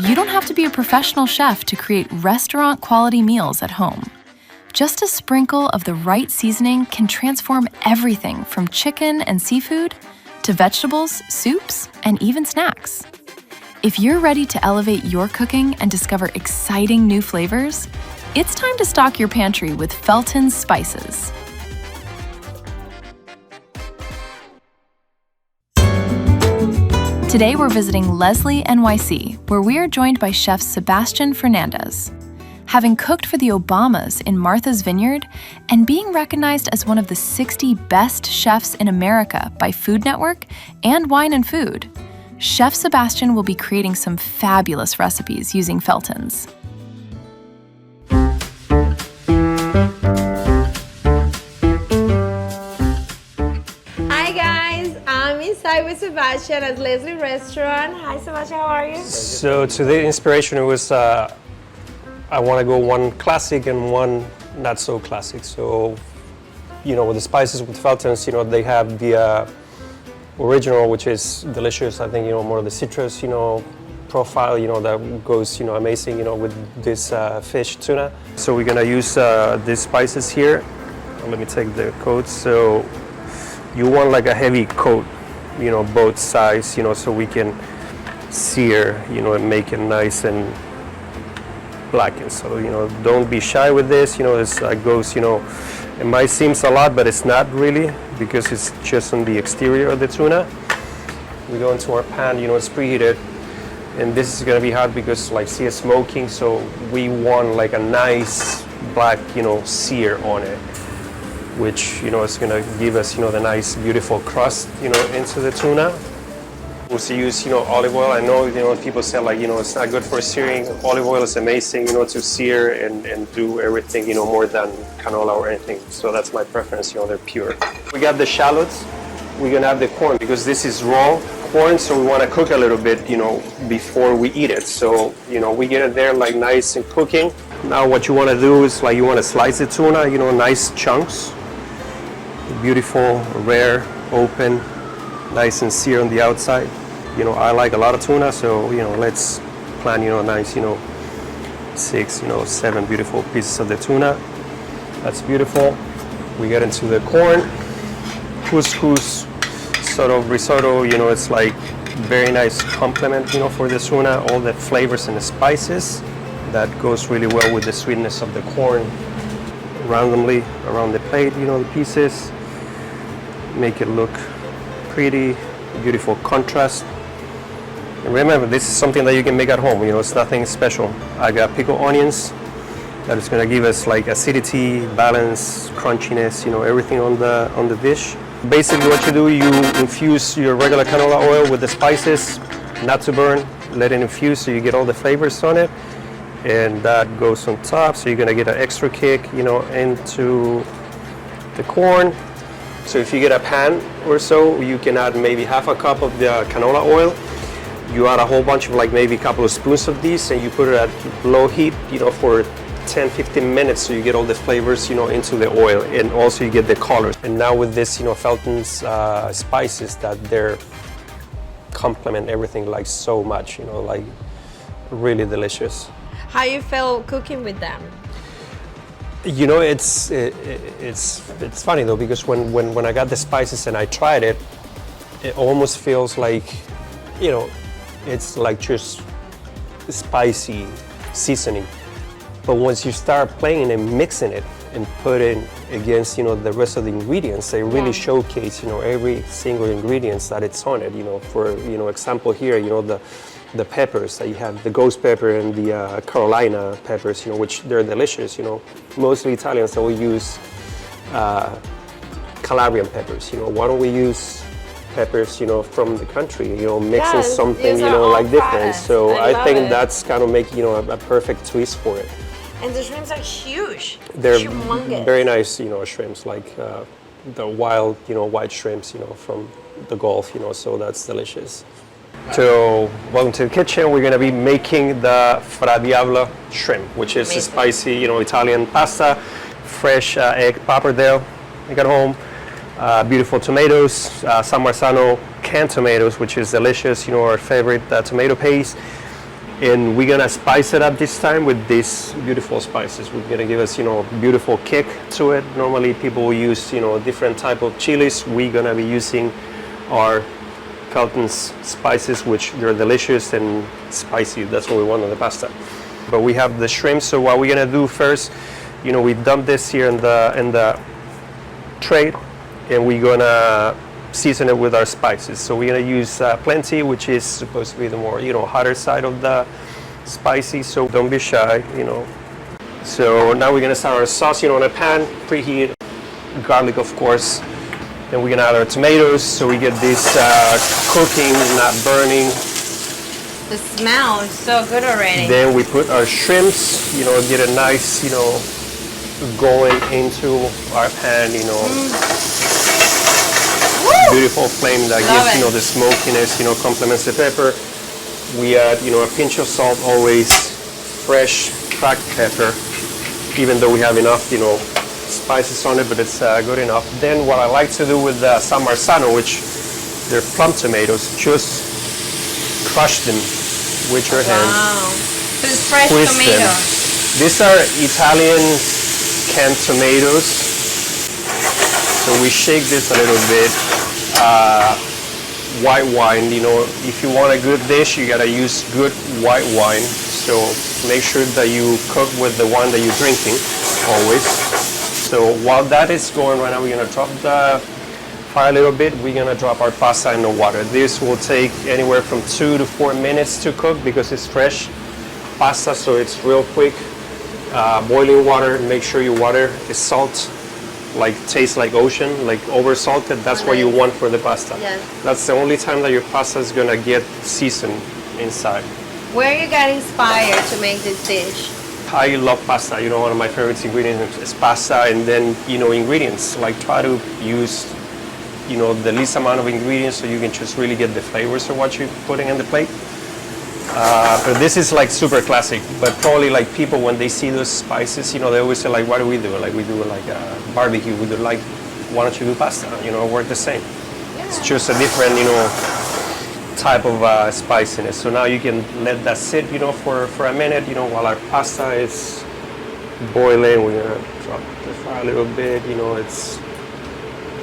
You don't have to be a professional chef to create restaurant-quality meals at home. Just a sprinkle of the right seasoning can transform everything from chicken and seafood to vegetables, soups, and even snacks. If you're ready to elevate your cooking and discover exciting new flavors, it's time to stock your pantry with Felton's spices. Today we're visiting Leslie, NYC, where we are joined by chef Sebastian Fernandez. Having cooked for the Obamas in Martha's Vineyard and being recognized as one of the 60 best chefs in America by Food Network and Wine and Food, Chef Sebastian will be creating some fabulous recipes using Felton's. With Sebastian at Leslie Restaurant. Hi Sebastian, how are you? So today's inspiration was I want to go one classic and one not so classic. So, with the spices with Felton's, they have the original, which is delicious. I think, more of the citrus, profile, that goes, amazing, with this fish tuna. So we're gonna use these spices here. Let me take the coat. So you want like a heavy coat, both sides, so we can sear, and make it nice and blackened. So, don't be shy with this, it goes, it might seem a lot, but it's not really, because it's just on the exterior of the tuna. We go into our pan, it's preheated, and this is gonna be hot because see it's smoking, so we want like a nice black, sear on it, which is going to give us the nice beautiful crust into the tuna. We also use olive oil. I know people say it's not good for searing. Olive oil is amazing to sear and do everything more than canola or anything. So that's my preference. They're pure. We got the shallots. We're gonna have the corn because this is raw corn, so we want to cook a little bit before we eat it. So we get it there like nice and cooking. Now what you want to do is you want to slice the tuna nice chunks. Beautiful, rare, open, nice and sear on the outside. I like a lot of tuna, so let's plan nice 6 7 beautiful pieces of the tuna. That's beautiful. We get into the corn, couscous, sort of risotto. It's like very nice complement for the tuna. All the flavors and the spices that goes really well with the sweetness of the corn. Randomly around the plate, the pieces. Make it look pretty, beautiful contrast. And remember, this is something that you can make at home. It's nothing special. I got pickled onions that is going to give us like acidity, balance, crunchiness, everything on the dish. Basically, what you do, you infuse your regular canola oil with the spices, not to burn. Let it infuse so you get all the flavors on it, and that goes on top. So you're going to get an extra kick, into the corn. So if you get a pan or so, you can add maybe half a cup of the canola oil. You add a whole bunch of maybe a couple of spoons of these, and you put it at low heat, for 10-15 minutes, so you get all the flavors, into the oil, and also you get the color. And now with this, Felton's spices that they're complement everything so much, really delicious. How you feel cooking with them? It's funny though, because when I got the spices and I tried it, it almost feels like, it's like just spicy seasoning. But once you start playing and mixing it and put it against, the rest of the ingredients, they really showcase, every single ingredients that it's on it. For example here, the peppers that you have, the ghost pepper and the Carolina peppers, which they're delicious. Mostly Italians that will use Calabrian peppers. Why don't we use peppers, from the country? Mixing something, different. So I think that's kind of making, a perfect twist for it. And the shrimps are huge. They're humongous. Very nice, shrimps, like the wild, white shrimps, from the Gulf, so that's delicious. So, welcome to the kitchen. We're going to be making the Fra Diavolo shrimp, which is a spicy, Italian pasta, fresh egg pappardelle, make at home, beautiful tomatoes, San Marzano canned tomatoes, which is delicious, our favorite tomato paste. And we're gonna spice it up this time with these beautiful spices. We're gonna give us, beautiful kick to it. Normally people will use, different type of chilies. We're gonna be using our Felton's spices, which they're delicious and spicy. That's what we want on the pasta. But we have the shrimp, so what we're gonna do first, we dump this here in the tray, and we're gonna season it with our spices. So we're gonna use plenty, which is supposed to be the more, hotter side of the spicy, so don't be shy, So now we're gonna start our sauce, in a pan, preheat, garlic of course. Then we're gonna add our tomatoes, so we get this cooking, not burning. The smell is so good already. Then we put our shrimps, get a nice, going into our pan, Beautiful flame that gives, the smokiness, complements the pepper. We add, a pinch of salt, always fresh cracked pepper, even though we have enough, spices on it, but it's good enough. Then what I like to do with San Marzano, which they're plum tomatoes, just crush them with your hand. Wow. So it's fresh Twist tomato. them. These are Italian canned tomatoes. So we shake this a little bit. White wine, if you want a good dish, you gotta use good white wine. So make sure that you cook with the one that you're drinking, always. So while that is going right now, we're gonna drop the fire a little bit. We're gonna drop our pasta in the water. This will take anywhere from 2 to 4 minutes to cook because it's fresh pasta, so it's real quick. Boiling water, make sure your water is salt, tastes like ocean, like over salted. That's what you want for the pasta. Yes. That's the only time that your pasta is gonna get seasoned inside. Where you got inspired to make this dish? I love pasta. One of my favorite ingredients is pasta, and then ingredients. Try to use the least amount of ingredients so you can just really get the flavors of what you're putting on the plate. But this is super classic. But probably people when they see those spices, they always say what do we do? We do barbecue. We do why don't you do pasta? Work the same. Yeah. It's just a different type of spiciness. So now you can let that sit for a minute. While our pasta is boiling, we're gonna drop the fire a little bit. It's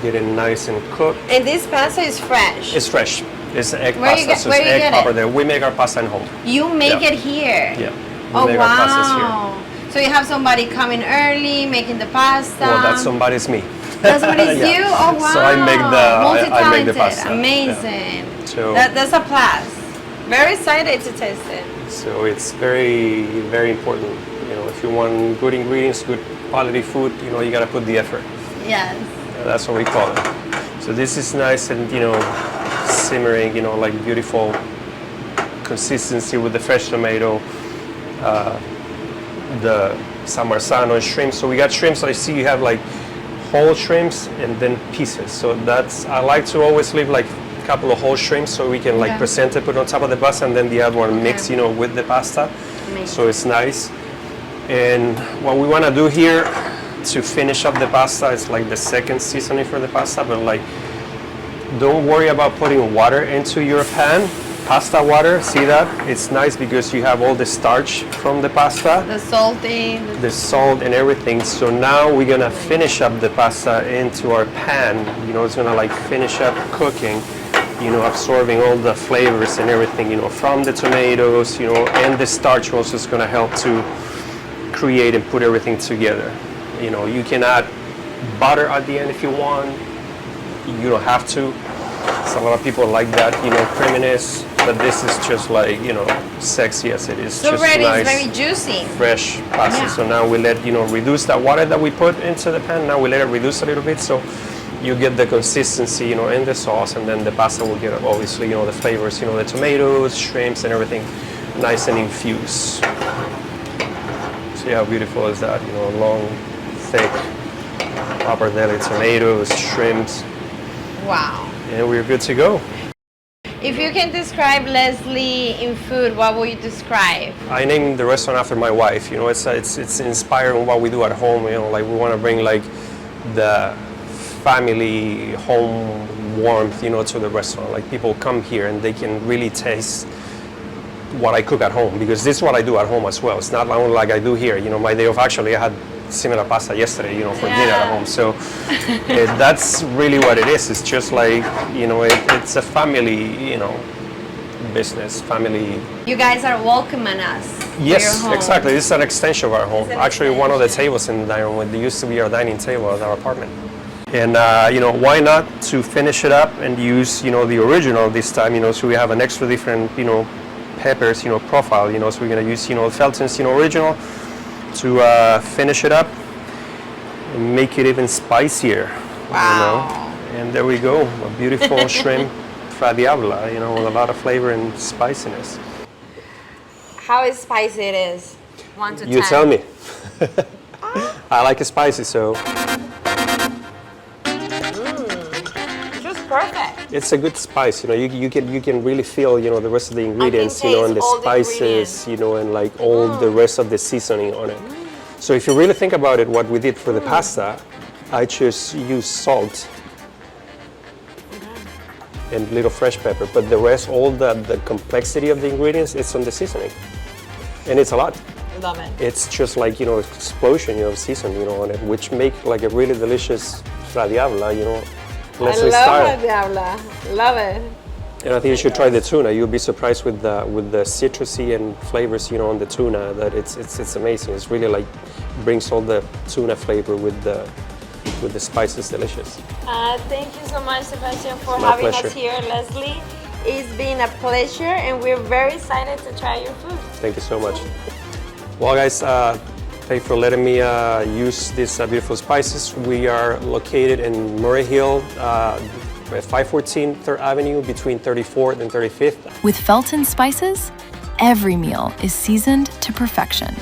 getting nice and cooked. And this pasta is fresh. It's fresh. It's egg Where pasta, so it's egg proper there. We make our pasta at home. You make it here? Yeah. Oh, make wow. our pastas here. So you have somebody coming early, making the pasta? Well, that somebody's me. That somebody's you? Oh, wow. So I make the pasta. Amazing. Yeah. So that's a plus. Very excited to taste it. So it's very, very important. If you want good ingredients, good quality food, you got to put the effort. Yes. That's what we call it. So this is nice and, simmering, beautiful consistency with the fresh tomato, the San Marzano shrimp. So we got shrimps. I see you have whole shrimps and then pieces. So I like to always leave a couple of whole shrimps so we can present it, put on top of the pasta, and then the other one mix, with the pasta. Amazing. So it's nice. And what we want to do here to finish up the pasta is the second seasoning for the pasta, but don't worry about putting water into your pan. Pasta water, see that? It's nice because you have all the starch from the pasta. The salty. The salt and everything. So now we're gonna finish up the pasta into our pan. It's gonna finish up cooking, absorbing all the flavors and everything, from the tomatoes, and the starch also is gonna help to create and put everything together. You can add butter at the end if you want. You don't have to. So a lot of people like that, creaminess, but this is just sexy as it is. So just ready, nice, it's very juicy. fresh pasta. Yeah. So now we let, reduce that water that we put into the pan. Now we let it reduce a little bit so you get the consistency, in the sauce, and then the pasta will get, obviously, the flavors, the tomatoes, shrimps, and everything nice and infused. See how beautiful is that, long, thick, proper deli tomatoes, shrimps. Wow. And we're good to go. If you can describe Leslie in food, what will you describe? I named the restaurant after my wife. It's inspiring what we do at home. We want to bring the family home warmth, to the restaurant. People come here and they can really taste what I cook at home, because this is what I do at home as well. It's not only like I do here. You know, my day off, actually, I had similar pasta yesterday, you know, for dinner at home. So that's really what it is. It's just like, you know, it's a family, you know, business, family. You guys are welcoming us. To Yes, your home. exactly. This is an extension of our home. It's an Actually, one of the extension. tables in the dining room, it used to be our dining table at our apartment. And, you know, why not to finish it up and use, you know, the original this time, you know, so we have an extra different, you know, peppers, you know, profile, you know, so we're going to use, you know, Felton's, you know, original to finish it up and make it even spicier. Wow. You know? And there we go, a beautiful shrimp fra diavola, you know, with a lot of flavor and spiciness. How spicy it is? 1 to 10. You tell me. I like it spicy, so Just perfect. it's a good spice. You know, you can really feel, you know, the rest of the ingredients, you know, taste and the all the spices, ingredients. you know, and like all the rest of the seasoning on it. So if you really think about it, what we did for the pasta, I just used salt and little fresh pepper, but the rest, all the complexity of the ingredients, it's on the seasoning, and it's a lot. Love it. It's just like, you know, explosion, you know, of seasoning, you know, on it, which make like a really delicious fra diavola, you know, Leslie I style. love it, Diabla. Love it. And I think you should try the tuna. You'll be surprised with the citrusy and flavors, you know, on the tuna. That it's amazing. It's really like brings all the tuna flavor with the spices. Delicious. Thank you so much, Sebastian, for My having pleasure. us here, Leslie. It's been a pleasure, and we're very excited to try your food. Thank you so much. Well, guys, thanks for letting me use these beautiful spices. We are located in Murray Hill, at 514 3rd Avenue, between 34th and 35th. With Felton spices, every meal is seasoned to perfection.